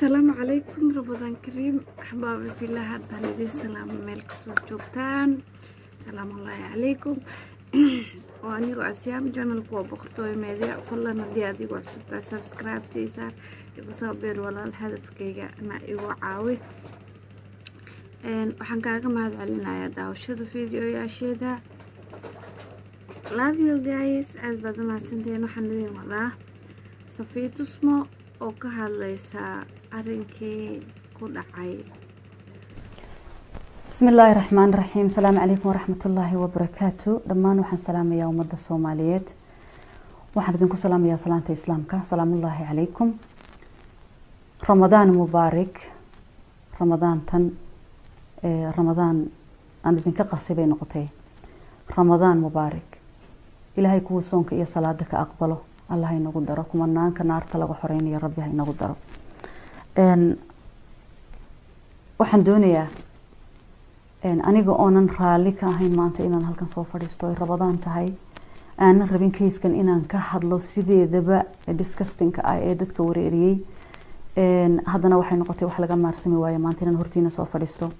السلام عليكم رمضان كريم أحبابي في الله هذا الذي سلام ملك سوجوكتان سلام الله عليكم وأنيقو أسيام جانل كوا بقرطوي ميديا فالله ندي أديقو عصبتا سبسكرايب تيسار يبصابير ولا الهدف كيغا أنا إيقو عاوي waxaan kaaga mahadcelinayaa daawashada fiidiyoyaasheeda. Love you guys, aad baad u mahadsantihiin. Waxaan idin wadaa Safiya Tusmo oo ka hadlaysa arrinkii ku dhacay. Bismillahir Rahmanir Rahim. Assalamu alaykum wa rahmatullahi wa barakatuh. Dhammaan waxaan salaamayaa ummadda Soomaaliyeed. Waxaan idinku salaamayaa salaanta Islaamka. Salaamullahi alaykum. Ramadaan mubaarak. Ramadaan aan idinka qasibay noqotay. Ramadaan mubaarak. Ilaahay kuwa soonka iyo salaada ka aqbalo. Allah ha inagu daro kumanaanka naarta laga xoreynayo Rabbi ha inagu daro. Waxaan doonayaa aniga oonan raali ka ahayn maanta inaan halkan soo fadhiisto ay Ramadaan tahay. Aanan rabin kayskan inaan ka hadlo sideedaba disgusting ah ee dadka wareeriyay. Haddana waxay noqotay wax laga maarsami waayo maanta inaan hortiina soo fadhiisto.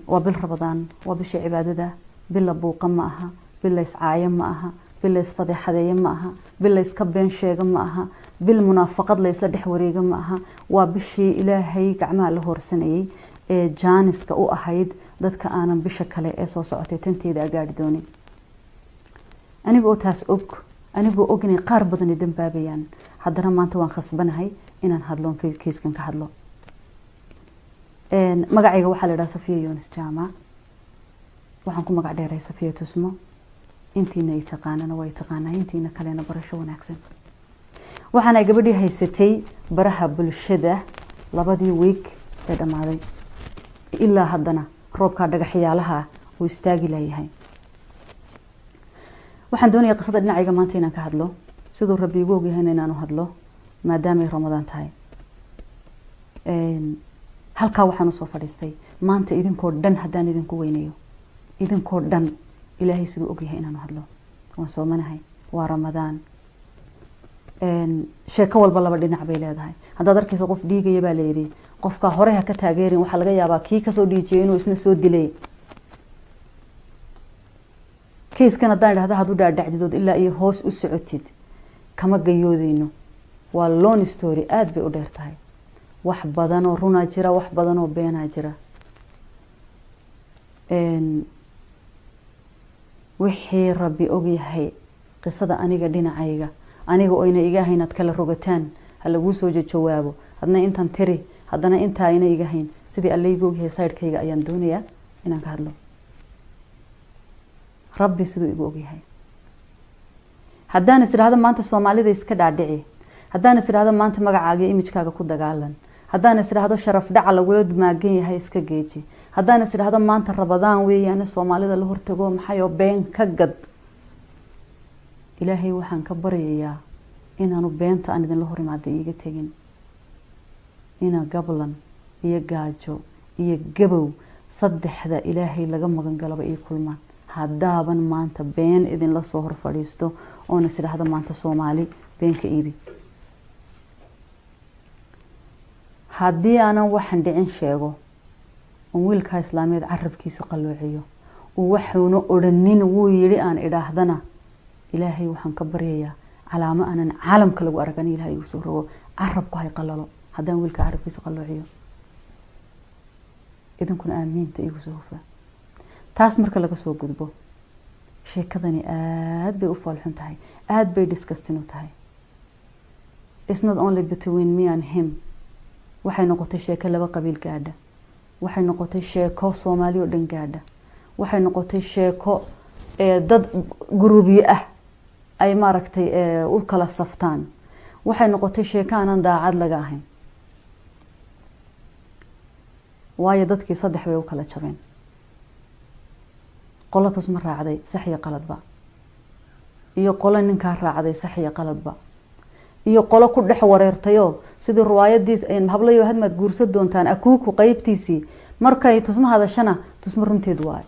waa bil Ramadaan waa bisha cibaadada bil buuqa ma aha bil iscaaya ma aha bil isfadeexadeeya ma aha bil iska been sheega ma aha bil munaafaqad la isla dhex wareega ma aha waa bishii Ilaahay gacmaha la horsanayay ee jaaniska u ahayd dadka aanan bisha kale ee soo socotay tanteeda gaari doonin. anigoo taas og inay qaar badan dambaabayaan haddana maanta waan khasbanahay inaan hadlo kiiskan ka hadlo. magacayga waxaa la yiraahdaa Safiya Yunus Jaama. waxaan ku magac dheeray Safiya Tusmo. intiina ay taqaanana way taqaanaa intiina kalena barasho wanaagsan. waxaan ay gabadhii haysatay baraha bulshada labadii week ee dhamaaday ilaa haddana roobka dhagaxyaalaha uu istaagi lahayahay. waxaan doonayaa qisada dhinacayga maanta inaan ka hadlo sidoo Rabbi igu og yahay inaan u hadlo maadaama ay Ramadaan tahay. halka waxaan u soo fadhiistay maanta idinkoo dhan haddaan idinku weynayo idinkoo dhan Ilaahay sidoo og yahay inaan hadlo waan soomanahay waa Ramadaan. sheeko walba laba dhinac bay leedahay. haddaad arkayso qof dhiigaya baa la yiri qofka hore ha ka taageerin waxa laga yaabaa kii ka soo dhiijiyay inuu isna soo dilay. keyskan haddaan idhaahdo haduu dhaadhacdidood ilaa iyo hoos u socotid kama gayoodeyno waa long story aad bay u dheer tahay. wax badan oo runa jira wax badan oo beena jira. wixii Rabbi og yahay qisada aniga dhinacayga aniga oo ina iga haynad kala rogataan hal lagu soo jawaabo hadna intan tiri hadana inta ina iga hayn sidii Alle igu og yahay side-kayga ayaan doonayaa inaan ka hadlo. Rabbi sidoo igu og yahay. haddaan isiraahdo maanta Soomaalida iska dhaadhici haddaan isiraahdo maanta magacaaga image-kaaga ku dagaalan haddaan isiraahdo sharaf dhaca lagu maagan yahay iska geeji haddaan isiraahdo maanta Ramadaan weeyaan Soomaalida la hortago maxay oo been ka gad. Ilaahay waxaan ka baryayaa inaanu beenta aan idin la hor imaado iiga tagin. ina gablan iyo gaajo iyo gabow saddexda Ilaahay laga magan galaba ii kulmaan. haddaaban maanta been idin la soo hor fadhiisto oo isiraahdo maanta Soomaali been ka iibi. haddii aanan waxan dhicin sheego oo wiilka Islaameed carabkiisa qalloociyo oo waxuuna odanin wuu yiri aan idhaahdana Ilaahay waxaan ka baryayaa calaamo aanan caalamka lagu argan Ilaahay igu soo rogo carabku hay qalalo haddaan wiilka carabkiisa qalloociyo idinkuna aamiinta igu soo hufaa. taas marka laga soo gudbo sheekadani aad bay u falxun tahay aad bay disgusting u tahay. it's not only between me and him. waxay noqotay sheeko laba qabiil gaadha waxay noqotay sheeko Soomaali oo dhan gaadha waxay noqotay sheeko dad guruubiye ah ay maaragtay u kala saftaan waxay noqotay sheeko aan daacad laga ahayn waayo dadkii saddex way u kala jabeen. qolo Tusmo raacday sax iyo qaladba iyo qolo ninka raacday sax iyo qaladba iyo qolo ku dhex wareertayo sidii riwaayadiis ay hablayo hadmad guurso doontaan akuuku qaybtiisi markay Tusmo hadashana Tusmo runteed waay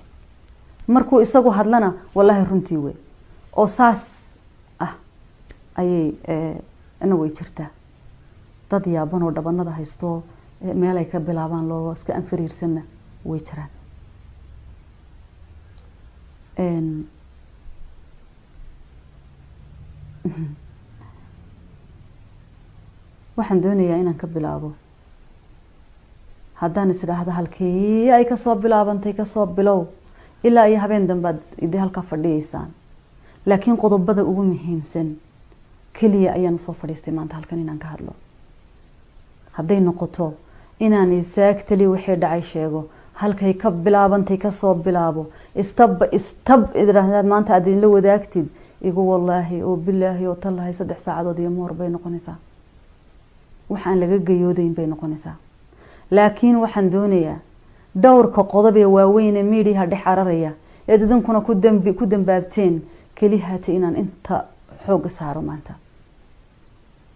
markuu isagu hadlana wallahi runtii way oo saas ah ayay ana way jirtaa. dad yaaban oo dhabanada haysto meel ay ka bilaabaan loo iska anfariirsanna way jiraan. waxaan doonayaa inaan ka bilaabo haddaan is idhaahdo halkii ay kasoo bilaabantay kasoo bilow ilaa iyo habeen dambaad idii halkaa fadhiyeysaan, laakiin qodobada ugu muhiimsan keliya ayaan usoo fadhiistay maanta halkan inaan ka hadlo. hadday noqoto inaan exactly wixii dhacay sheego, halkay ka bilaabantay kasoo bilaabo, istab idhaahdaad maanta aad idinla wadaagtid, igu wallaahi oo bilaahi oo tallahay 3 saacadood iyo moor bay noqonaysaa, waxaan laga gayoodayn bay noqonaysaa. laakiin waxaan doonayaa dhowrka qodob ee waaweyn ee miidiyaha dhex cararaya ee idinkuna ku dambaabteen keliyahaata inaan inta xoog saaro maanta.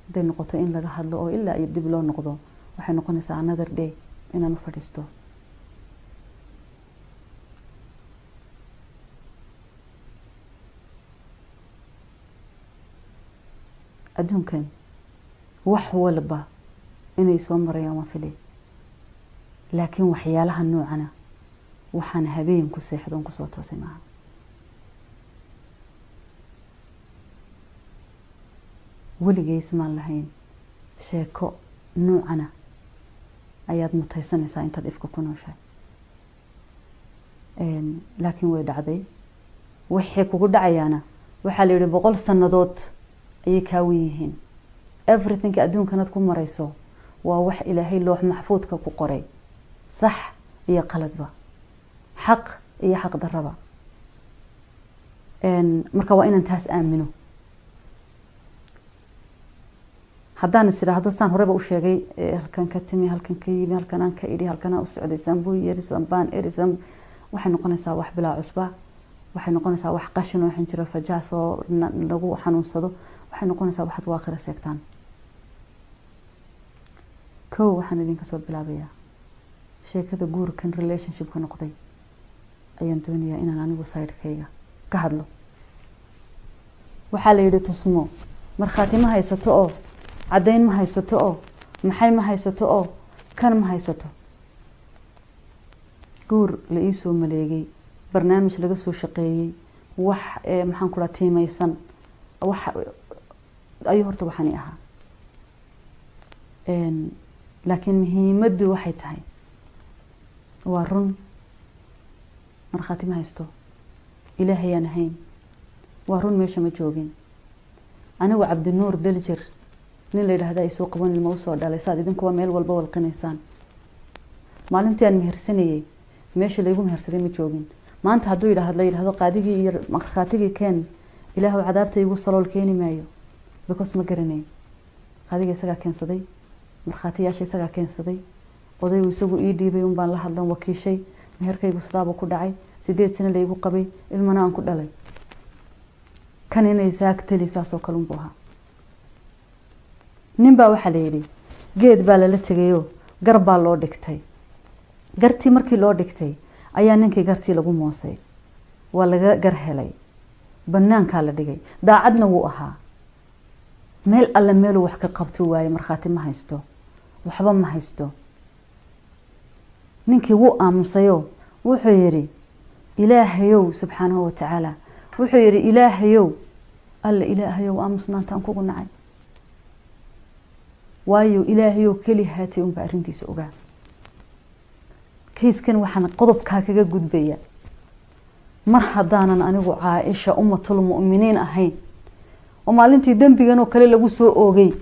hadday noqoto in laga hadlo oo ilaa iyo dib loo noqdo, waxay noqonaysaa another day inaan u fadhiisto. adduunkan wax walba inay soo marayaan waa filay, laakiin waxyaalaha noocana waxaan habeen ku seexdoon kusoo toosay maaha. weligeys maan lahayn sheeko noocana ayaad mutaysanaysaa intaad ifka ku nooshahay. laakiin way dhacday. waxay kugu dhacayaana waxaa la yidhi 100 sannadood ayay kaawan yihiin. everything adduunkanaad ku marayso waa wax ilaahay loox maxfuudka ku qoray, sax iyo qaladba, xaq iyo xaq darraba. marka waa inaan taas aamino. haddaan is idhaahdo saan horeba u sheegay, halkan ka timi, halkan ka yimi, halkan aan ka idhi, halkan aan u socday, sanbuu yeri, sanbaan eri, waxay noqonaysaa wax bilaa cusba, waxay noqonaysaa wax qashin oo xinjiro fajaas oo lagu xanuunsado, waxay noqonaysaa waxaad waa akhira seegtaan. kow waxaan idinka soo bilaabayaa sheekada guurkan relationshipka noqday ayaan doonayaa inaan anigu sidekayga ka hadlo. waxaa la yidhi tusmo markhaati ma haysato oo caddayn ma haysato oo maxay ma haysato oo kan ma haysato. guur la ii soo maleegay, barnaamij laga soo shaqeeyey, wax maxaan ku dhaha tiimaysan, wax ayuu horta waxani ahaa. laakiin muhiimaddu waxay tahay waa run, markhaati ma haysto, ilaahayaan ahayn, waa run meesha ma joogin. anigu cabdinuur daljir nin la yidhaahda ay soo qaban ilmo usoo dhalay, saad idinkuwa meel walba walqinaysaan. maalintii aan mehersanayey meesha laygu mehersaday ma joogin. maanta hadduu la yidhaahdo qaadigii iyo markhaatigii keen, ilaahu cadaabta igu salool keeni maayo, because ma garanay. qaadiga isagaa keensaday, markhaatiyaasha isagaa keensaday, odaygu isagu ii dhiibay un baan la hadlan wakiishay, meherkaygu sidaaba ku dhacay, 8 sano laygu qabay, ilmana aan ku dhalay. kan inay saagtali saasoo kalun buu ahaa. nin baa waxaa la yidhi geed baa lala tegayoo gar baa loo dhigtay. gartii markii loo dhigtay ayaa ninkii gartii lagu moosay, waa laga gar helay, banaankaa la dhigay, daacadna wuu ahaa. meel alle meeluu wax ka qabto waaye, markhaati ma haysto, waxba ma haysto. ninkii wuu aamusayoo wuxuu yidhi ilaahayow subxaanahu watacaala, wuxuu yidhi ilaahayow, alla ilaahayow aamusnaanta aan kugu nacay, waayo ilaahayow keli haatay unba arrintiisa ogaa. kiiskan waxaan qodobkaa kaga gudbaya, mar haddaanan anigu caaisha ummatul mu'miniin ahayn oo maalintii dembigan oo kale lagu soo oogay,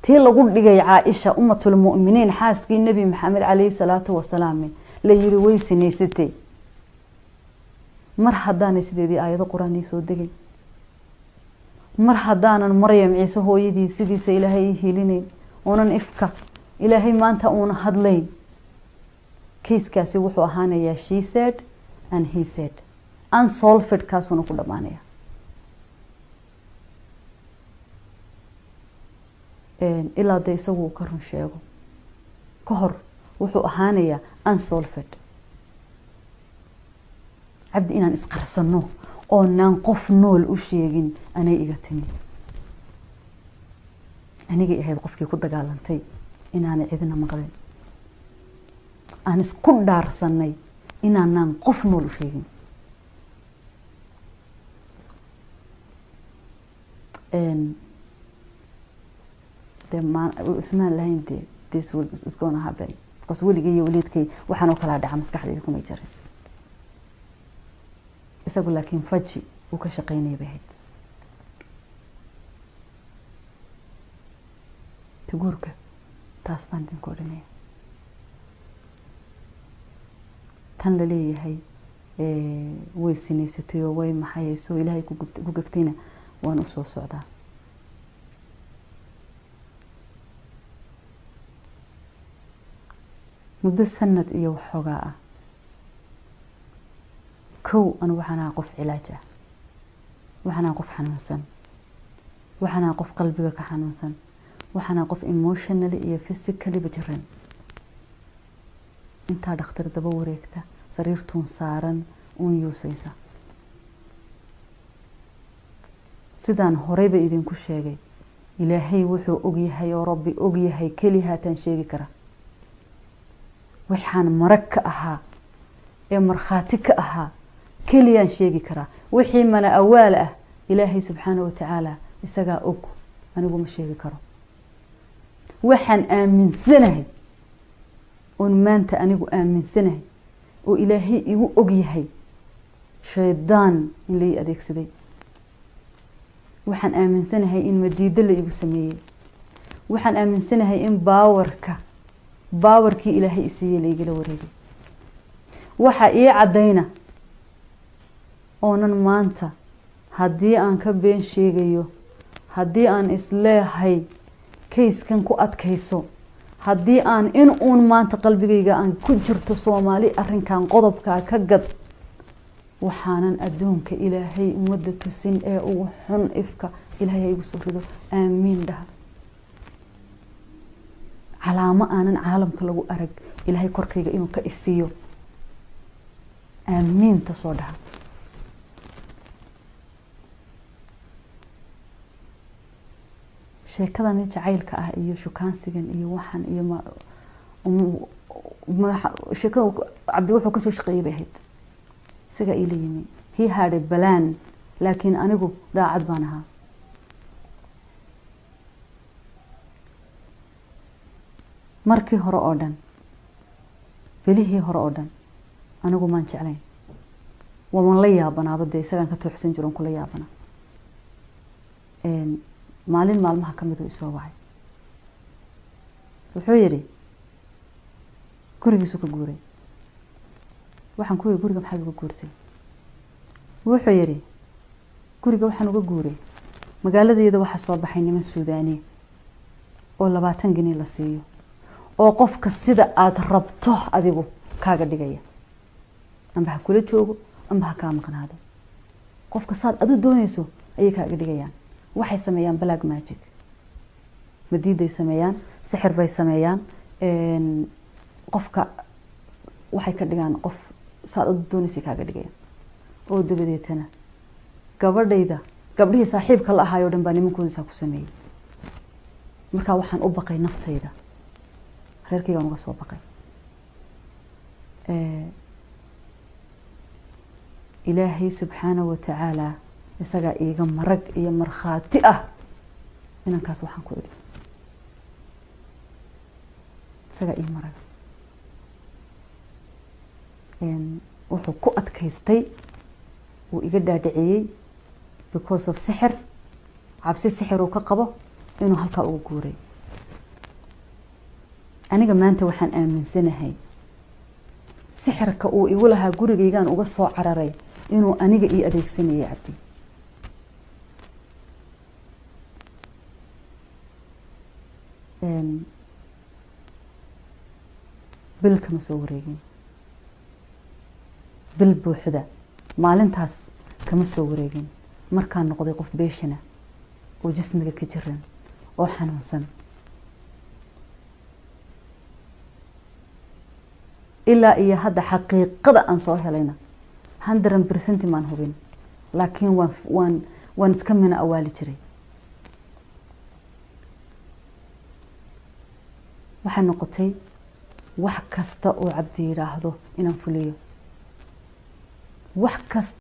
tii lagu dhigay caaisha ummatul mu'miniin xaaskii nebi maxamed calayhi salaatu wasalaam la yiri way sinaysatay, mar haddaanay sideedii aayado qur-aan soo degay, mar haddaanan maryam ciise hooyadii sidiisa ilaahay helinayn, oonan ifka ilaahay maanta uuna hadlayn, kiiskaasi wuxuu ahaanayaa she said and he said, unsolved kaasuna ku dhamaanaya. ilaa de isagu uu ka run sheego ka hor wuxuu ahaanayaa unsolved. cabdi inaan isqarsano oonaan qof nool u sheegin anay iga timi. anigay ahayd qofkii ku dagaalantay inaanay cidina maqleen aan isku dhaarsanay inaanaan qof nool u sheegin ismaan lahayn dee this is gonna happen because weligay iyo waliidkay waxaan oo kala dhaca maskaxdayda kumay jirin isagu laakiin faji uu ka shaqaynayay bay ahayd تقولك تاسبان تنكورني تن للي هي ويسيني ستيو وي محايا سو إلهي كوكفتينا وانوسو سعدا مدو سنة إيو حقاء كو أنا وحنا قف علاجه وحنا قف حنوسا وحنا قف قلبك حنوسا waxana qof emotionally iyo physically bajiran inta dhakhtar daba wareegta sariirtuun saaran uun yuusaysa sidaan horeyba idinku sheegay ilaahay wuxuu og yahay oo rabbi og yahay keli haatan sheegi kara waxaan marag ka ahaa ee markhaati ka ahaa keliyaan sheegi karaa wixii mana awaal ah ilaahay subxaanahu wa tacaala isagaa og anigu ma sheegi karo waxaan aaminsanahay oon maanta anigu aaminsanahay oo ilaahay igu og yahay shaydaan in lay adeegsaday waxaan aaminsanahay in madiido la igu sameeyey waxaan aaminsanahay in baawarkii ilaahay isiiyey la igala wareegay waxa ii caddayna oonan maanta haddii aan ka been sheegayo haddii aan isleehay kayskan ku adkayso haddii aan in uun maanta qalbigayga aan ku jirto Soomaali arrinkan qodobka ka gad waxaanan adduunka ilaahay umada tusin ee ugu xun ifka ilaahay igu soo rido aamiin dhaha calaamo aanan caalamka lagu arag ilaahay korkayga inuu ka ifiyo aamiin ta soo dhaha sheekadani jacaylka ah iyo shukaansigan iyo waxan iyo sheekada Cabdi wuxuu ka soo shaqeeyay bay ahayd isaga ila yimi he had a plan laakiin anigu daacad baan ahaa markii hore oo dhan bilihii hore oo dhan anigu maan jeclayn waan la yaabanaaba dee isagaan ka tooxsan jiroon kula yaabana maalin maalmaha ka mid isoo wacay wuxuu yiri gurigiisu ka guuray waxaan ku yiri guriga maxaad uga guurtay wuxuu yiri guriga waxaan uga guuray magaaladeeda waxa soo baxay niman Suudaani oo 20 gini la siiyo oo qofka sida aad rabto adigu kaaga dhigaya amba ha kula joogo amba ha ka maqnaado qofka saad adu doonayso ayay kaaga dhigayaan waxay sameeyaan black magic madiiday sameeyaan sixir bay sameeyaan qofka waxay ka dhigaan qof saad adu doonayso kaaga dhigayaan oo dabadeetana gabdhihii saaxiibka la ahaayo dhan baa nimankooda ku sameeyay marka waxaan u baqay naftayda reerkayga uga soo baqay ilaahay subxaanahu wa tacaala isaga iiga marag iyo markhaati ah inankaas waxaan ku idhi isaga ii marag wuxuu ku adkaystay wuu iga dhaadhiciyey because of sixir cabsi sixir uu ka qabo inuu halkaa ugu guuray aniga maanta waxaan aaminsanahay sixirka uu igu lahaa gurigaygaan uga soo cararay inuu aniga ii adeegsanayay Cabdi bil kama soo wareegin bil buuxda maalintaas kama soo wareegin markaan noqday qof beeshana oo jismiga ka jiran oo xanuunsan ilaa iyo hadda xaqiiqada aan soo helayna 100% maan hubin laakiin waan iska mina awaali jiray waxay noqotay wax kasta oo cabdi yiraahdo inaan fuliyo wax kasta